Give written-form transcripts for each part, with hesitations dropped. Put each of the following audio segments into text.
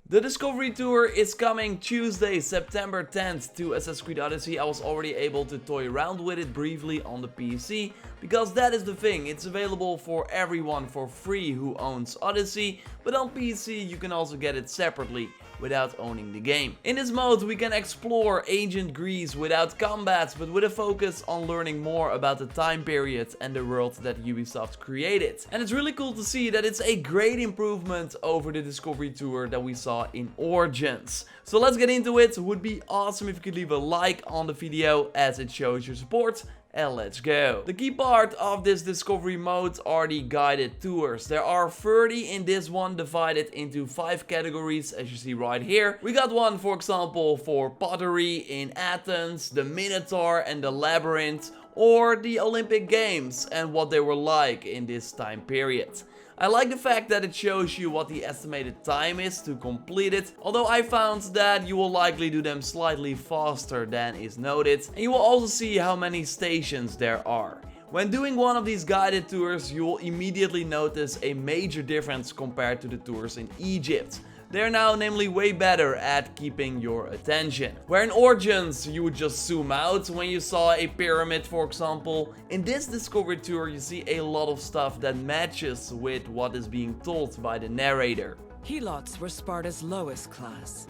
The Discovery Tour is coming Tuesday, September 10th to Assassin's Creed Odyssey. I was already able to toy around with it briefly on the PC, because that is the thing, it's available for everyone for free who owns Odyssey, but on PC you can also get it separately without owning the game. In this mode we can explore ancient Greece without combat, but with a focus on learning more about the time period and the world that Ubisoft created. And it's really cool to see that it's a great improvement over the Discovery Tour that we saw in Origins. So let's get into it. It would be awesome if you could leave a like on the video as it shows your support. And let's go. The key part of this discovery mode are the guided tours. There are 30 in this one, divided into 5 categories as you see right here. We got one, for example, for pottery in Athens, the Minotaur and the Labyrinth, or the Olympic Games and what they were like in this time period. I like the fact that it shows you what the estimated time is to complete it, although I found that you will likely do them slightly faster than is noted, and you will also see how many stations there are. When doing one of these guided tours, you will immediately notice a major difference compared to the tours in Egypt. They're now namely way better at keeping your attention. Where in Origins you would just zoom out when you saw a pyramid, for example, in this Discovery Tour you see a lot of stuff that matches with what is being told by the narrator. Helots were Sparta's lowest class.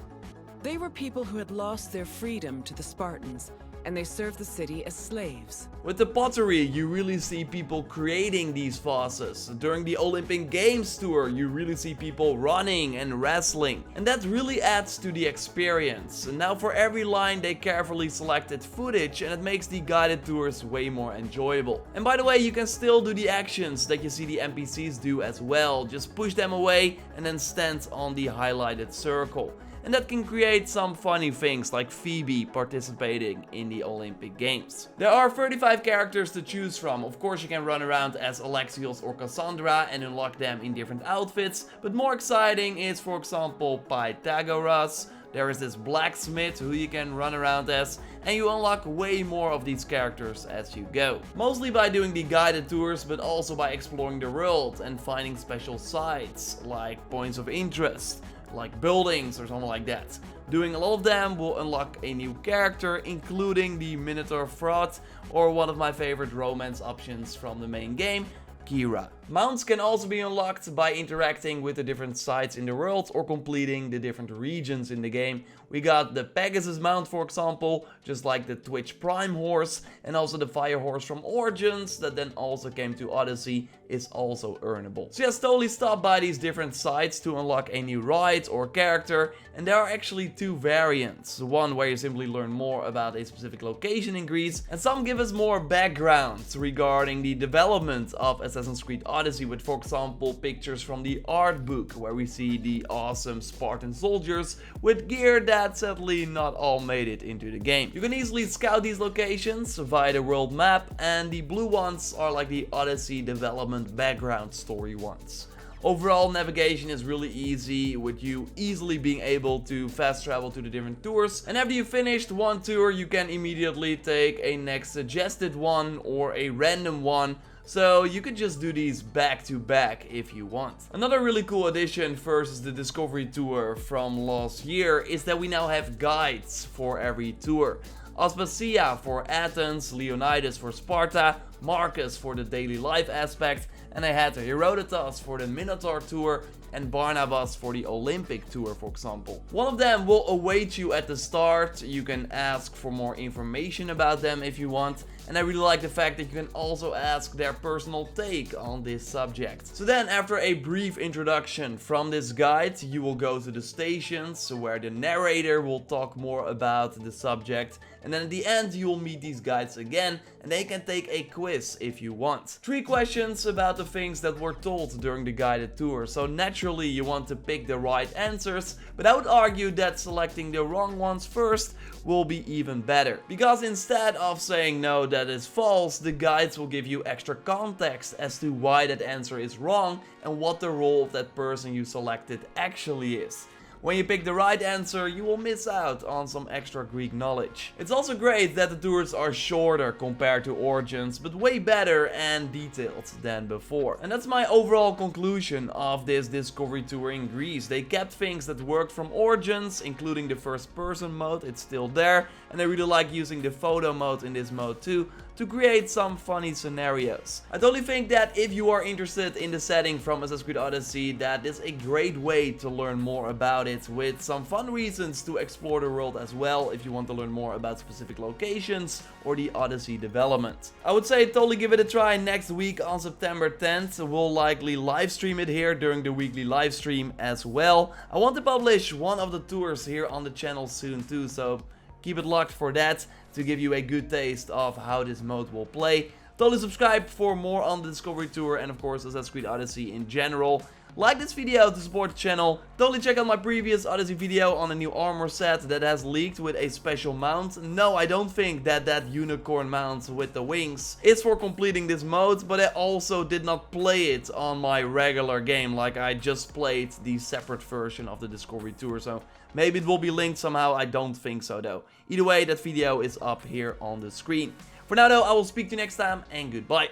They were people who had lost their freedom to the Spartans, and they served the city as slaves. With the pottery, you really see people creating these vases. During the Olympic Games tour, you really see people running and wrestling. And that really adds to the experience. And now for every line they carefully selected footage, and it makes the guided tours way more enjoyable. And by the way, you can still do the actions that you see the NPCs do as well. Just push them away and then stand on the highlighted circle. And that can create some funny things like Phoebe participating in the Olympic Games. There are 35 characters to choose from. Of course you can run around as Alexios or Cassandra and unlock them in different outfits, but more exciting is, for example, Pythagoras. There is this blacksmith who you can run around as, and you unlock way more of these characters as you go. Mostly by doing the guided tours, but also by exploring the world and finding special sites, like points of interest, like buildings or something like that. Doing a lot of them will unlock a new character, including the Minotaur Fraud, or one of my favorite romance options from the main game, Kira. Mounts can also be unlocked by interacting with the different sites in the world or completing the different regions in the game. We got the Pegasus mount, for example, just like the Twitch Prime horse, and also the Fire horse from Origins that then also came to Odyssey is also earnable. So yes, totally stop by these different sites to unlock a new ride or character, and there are actually 2 variants. One where you simply learn more about a specific location in Greece, and some give us more background regarding the development of Assassin's Creed Odyssey with, for example, pictures from the art book where we see the awesome Spartan soldiers with gear that sadly not all made it into the game. You can easily scout these locations via the world map, and the blue ones are like the Odyssey development background story ones. Overall, navigation is really easy, with you easily being able to fast travel to the different tours, and after you finished one tour you can immediately take a next suggested one or a random one. So you could just do these back to back if you want. Another really cool addition versus the Discovery Tour from last year is that we now have guides for every tour. Aspasia for Athens, Leonidas for Sparta, Marcus for the daily life aspect, and I had Herodotus for the Minotaur tour and Barnabas for the Olympic tour, for example. One of them will await you at the start. You can ask for more information about them if you want, and I really like the fact that you can also ask their personal take on this subject. So then, after a brief introduction from this guide, you will go to the stations where the narrator will talk more about the subject, and then at the end you will meet these guides again, and they can take a quiz if you want. 3 questions about the things that were told during the guided tour, so naturally you want to pick the right answers, but I would argue that selecting the wrong ones first will be even better. Because instead of saying no, that is false, the guides will give you extra context as to why that answer is wrong and what the role of that person you selected actually is. when you pick the right answer, you will miss out on some extra Greek knowledge. It's also great that the tours are shorter compared to Origins, but way better and detailed than before. And that's my overall conclusion of this Discovery Tour in Greece. They kept things that worked from Origins, including the first person mode, it's still there, and I really like using the photo mode in this mode too, to create some funny scenarios. I totally think that if you are interested in the setting from Assassin's Creed Odyssey, that is a great way to learn more about it, with some fun reasons to explore the world as well if you want to learn more about specific locations or the Odyssey development. I would say totally give it a try next week on September 10th. We'll likely live stream it here during the weekly live stream as well. I want to publish one of the tours here on the channel soon too, so keep it locked for that to give you a good taste of how this mode will play. Totally subscribe for more on the Discovery Tour and of course Assassin's Creed Odyssey in general. Like this video to support the channel. Totally check out my previous Odyssey video on a new armor set that has leaked with a special mount. No, I don't think that unicorn mount with the wings is for completing this mode, but I also did not play it on my regular game, like I just played the separate version of the Discovery Tour, so maybe it will be linked somehow. I don't think so though. Either way, that video is up here on the screen. For now though, I will speak to you next time and goodbye.